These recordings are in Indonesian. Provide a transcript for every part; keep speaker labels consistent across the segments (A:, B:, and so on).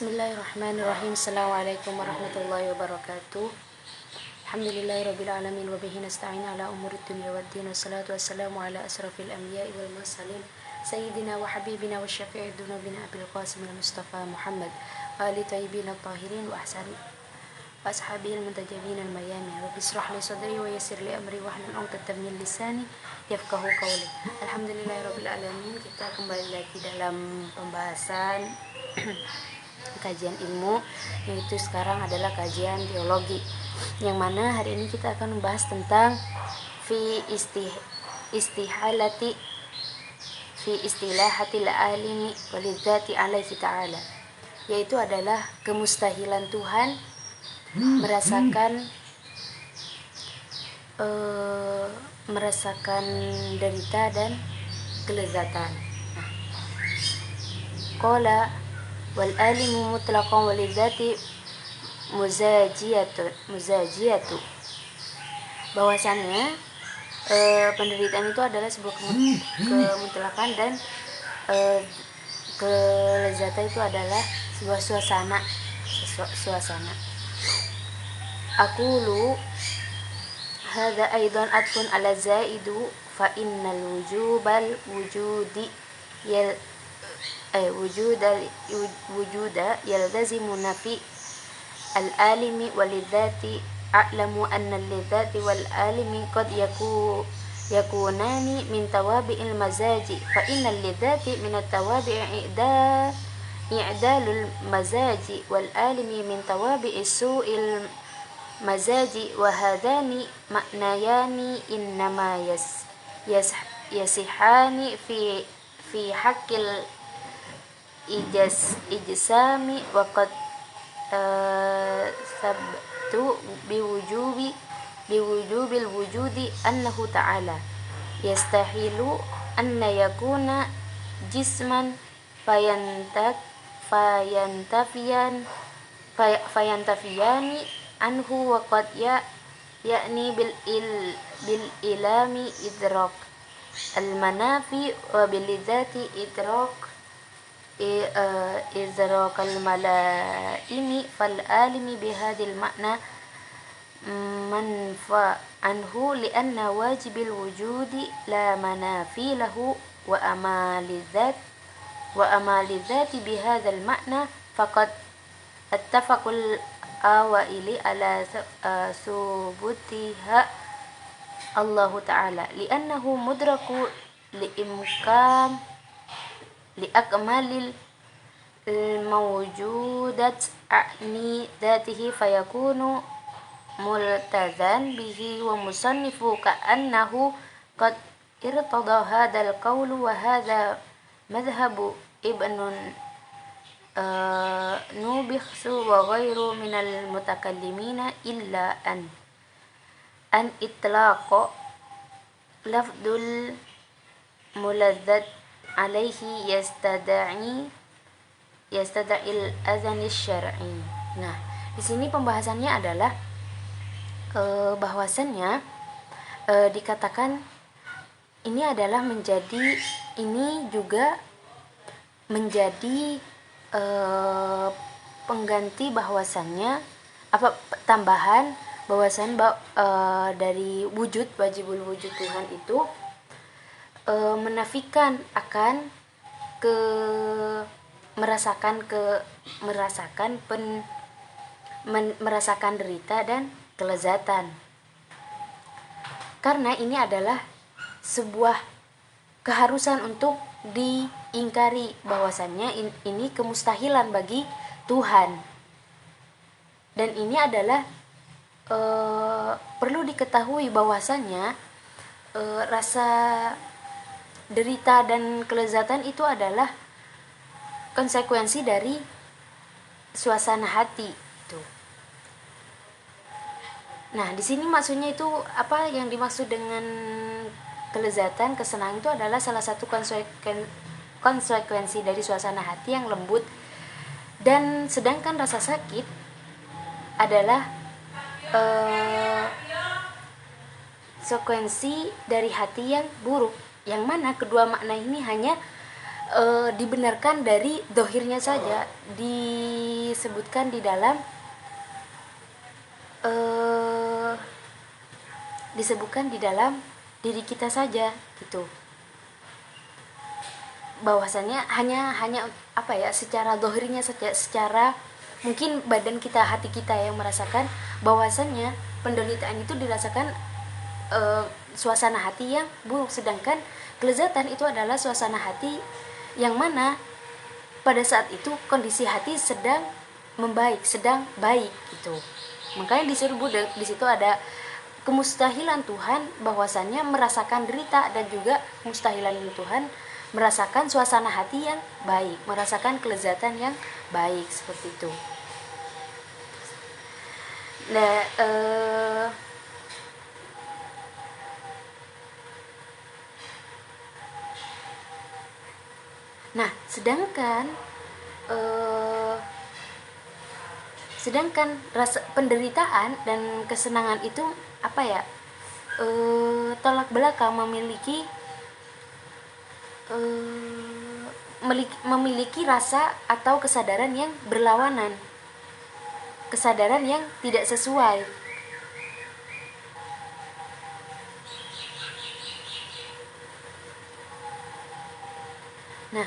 A: Bismillahirrahmanirrahim. Assalamualaikum warahmatullahi wabarakatuh. Alhamdulillahirabbil alamin wa bihi nasta'in ala umurid dunya waddin. Wassalatu wassalamu ala asrafil anbiya'i wal mursalin sayyidina wa habibina wa syafi'i dzunubina abil qasim al mustafa Muhammad wa ali thayyibin at-tahirin wa ashabil muntajabin al mayami. Rabbi ishrah li sadri wa yassir li amri wahlul 'uqdatam min lisani yafqahu qawli. Alhamdulillahirabbil alamin. Kita kembali lagi dalam pembahasan kajian ilmu, yaitu sekarang adalah kajian teologi, yang mana hari ini kita akan membahas tentang fi istilahatil alimi walidzati alaihi ta'ala, yaitu adalah kemustahilan Tuhan merasakan derita dan kelezatan. Qala wal alimu mutlaqan walidzati muzajiyatu, bahwasannya penderitaan itu adalah sebuah kemutlakan dan kelezatan itu adalah sebuah suasana. Aqulu hadza aidan atfun ala zaidu fa innal wujudi wujuda yalzazimu nafi al-alimi walidzati. A'lamu anna al-lidzati wal-alimi qad yakunani min tawabi'il mazaji fa innal lidzati min at-tawabi'i i'dalul mazaji wal-alimi min tawabi'is su'il mazaji wa hadani ma'nayani innama yasihani fi haqqil ijsami wa qad sabtu biwujubil wujudi annahu ta'ala yastahilu anna yakuna jisman fayantafiyani anhu wa qad ya'ni bil ilami idrak al-manafi wa bil lidzati idrak al-malaimi fal-alimi bihadil makna manfa anhu lianna wajibil wujudi la manafi lahu wa amalidzati bihadal makna faqad attafaqul awaili ala subutiha Allah Ta'ala liannahu mudraku liakmalil mawjudat a'ni dhatihi fayakunu multazan bihi wa musannifu ka'annahu qad irtada hadal qawlu wa hadha madhhabu ibnun nubikhsu wa ghairu minal mutakallimina illa an itlaqo lafdul muladzat alaihi yastada'il azani syar'i. Nah, di sini pembahasannya adalah bahwasannya dikatakan ini juga menjadi pengganti bahwasannya tambahan bahwasan dari wajibul wujud Tuhan itu menafikan akan merasakan derita dan kelezatan, karena ini adalah sebuah keharusan untuk diingkari bahwasannya ini kemustahilan bagi Tuhan, dan ini adalah perlu diketahui bahwasannya rasa derita dan kelezatan itu adalah konsekuensi dari suasana hati itu. Nah, di sini maksudnya itu apa yang dimaksud dengan kelezatan, kesenangan itu adalah salah satu konsekuensi dari suasana hati yang lembut, dan sedangkan rasa sakit adalah konsekuensi dari hati yang buruk, yang mana kedua makna ini hanya dibenarkan dari dohirnya saja, disebutkan di dalam diri kita saja gitu, bahwasannya hanya apa ya, secara dohirnya saja, secara mungkin badan kita, hati kita yang merasakan bahwasannya penderitaan itu dirasakan suasana hati yang buruk, sedangkan kelezatan itu adalah suasana hati yang mana pada saat itu kondisi hati sedang membaik, sedang baik gitu. Makanya disebut di situ ada kemustahilan Tuhan bahwasannya merasakan derita, dan juga mustahilan Tuhan merasakan suasana hati yang baik, merasakan kelezatan yang baik, seperti itu. Nah, sedangkan rasa penderitaan dan kesenangan itu apa ya, tolak belakang, memiliki rasa atau kesadaran yang berlawanan, kesadaran yang tidak sesuai. Nah,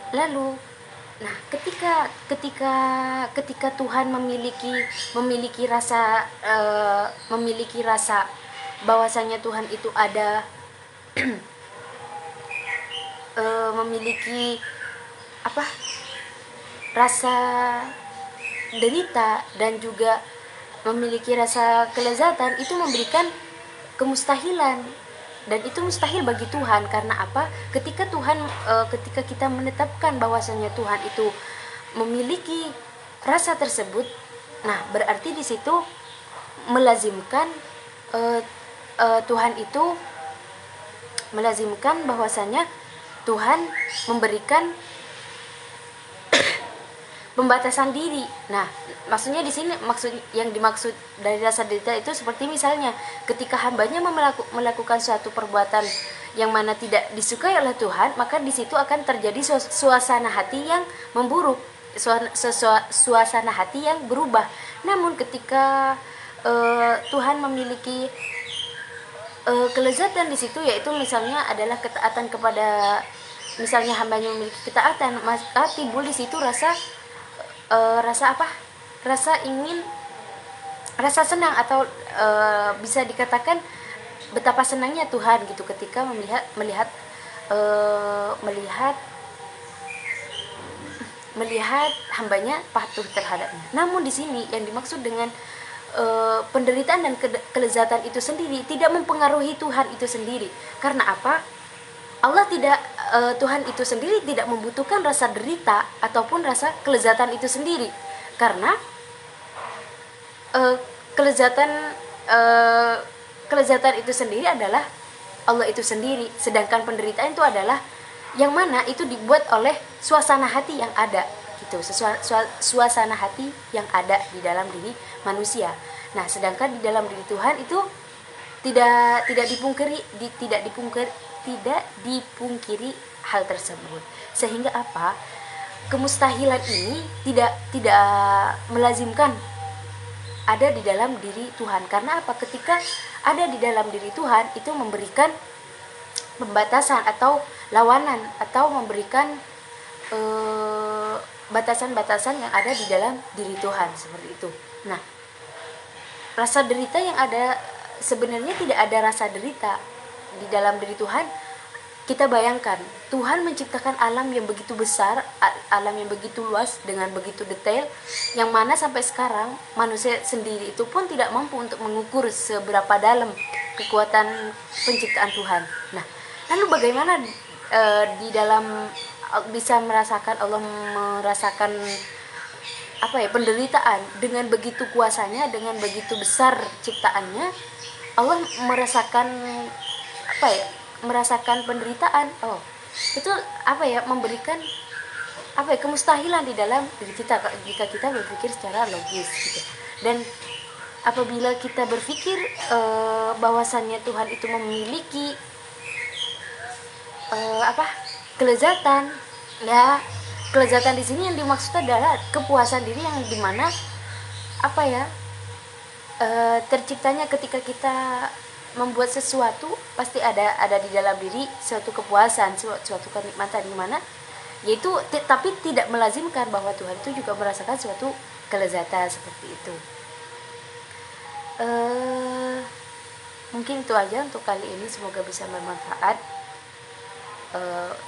A: lalu, nah ketika Tuhan memiliki rasa bahwasanya Tuhan itu ada memiliki apa, rasa derita dan juga memiliki rasa kelezatan, itu memberikan kemustahilan, dan itu mustahil bagi Tuhan. Karena apa? Ketika kita menetapkan bahwasanya Tuhan itu memiliki rasa tersebut, nah berarti di situ melazimkan Tuhan itu melazimkan bahwasanya Tuhan memberikan pembatasan diri. Nah, maksudnya di sini yang dimaksud dari rasa derita itu seperti misalnya ketika hambanya melakukan suatu perbuatan yang mana tidak disukai oleh Tuhan, maka di situ akan terjadi suasana hati yang memburuk, suasana hati yang berubah. Namun ketika Tuhan memiliki kelezatan di situ, yaitu misalnya adalah ketaatan kepada, misalnya hambanya memiliki ketaatan, maka timbul di situ rasa senang, atau bisa dikatakan betapa senangnya Tuhan gitu ketika melihat hambanya patuh terhadapnya. Namun di sini yang dimaksud dengan penderitaan dan kelezatan itu sendiri tidak mempengaruhi Tuhan itu sendiri. Karena apa? Tuhan itu sendiri tidak membutuhkan rasa derita ataupun rasa kelezatan itu sendiri, karena kelezatan itu sendiri adalah Allah itu sendiri, sedangkan penderitaan itu adalah yang mana itu dibuat oleh suasana hati yang ada gitu, suasana hati yang ada di dalam diri manusia. Nah, sedangkan di dalam diri Tuhan itu tidak dipungkiri hal tersebut. Sehingga apa? Kemustahilan ini tidak melazimkan ada di dalam diri Tuhan. Karena apa? Ketika ada di dalam diri Tuhan, itu memberikan pembatasan atau lawanan, atau memberikan batasan-batasan yang ada di dalam diri Tuhan, seperti itu. Nah, rasa derita yang ada, sebenarnya tidak ada rasa derita di dalam diri Tuhan. Kita bayangkan Tuhan menciptakan alam yang begitu besar, alam yang begitu luas dengan begitu detail, yang mana sampai sekarang manusia sendiri itu pun tidak mampu untuk mengukur seberapa dalam kekuatan penciptaan Tuhan. Nah, lalu bagaimana di dalam bisa merasakan, Allah merasakan penderitaan dengan begitu kuasanya, dengan begitu besar ciptaannya. Allah merasakan penderitaan. Itu memberikan apa ya, kemustahilan di dalam diri kita jika kita berpikir secara logis gitu. Dan apabila kita berpikir bahwasannya Tuhan itu memiliki kelezatan, ya kelezatan di sini yang dimaksud adalah kepuasan diri yang dimana terciptanya ketika kita membuat sesuatu pasti ada di dalam diri suatu kepuasan, suatu kenikmatan di mana yaitu tapi tidak melazimkan bahwa Tuhan itu juga merasakan suatu kelezatan seperti itu. Mungkin itu aja untuk kali ini, semoga bisa bermanfaat.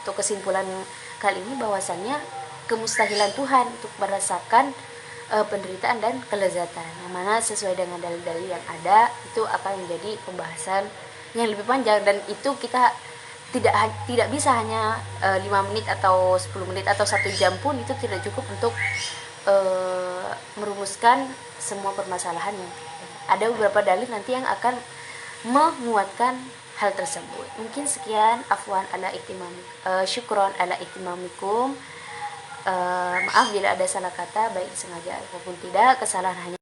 A: Untuk kesimpulan kali ini bahwasannya kemustahilan Tuhan untuk merasakan penderitaan dan kelezatan, yang mana sesuai dengan dalil-dalil yang ada itu akan menjadi pembahasan yang lebih panjang, dan itu kita tidak bisa hanya 5 menit atau 10 menit atau 1 jam pun itu tidak cukup untuk merumuskan semua permasalahan yang ada. Beberapa dalil nanti yang akan menguatkan hal tersebut. Mungkin sekian, afwan ala ihtimam, syukron ala ihtimamikum. Maaf bila ada salah kata, baik sengaja maupun tidak. Kesalahan hanya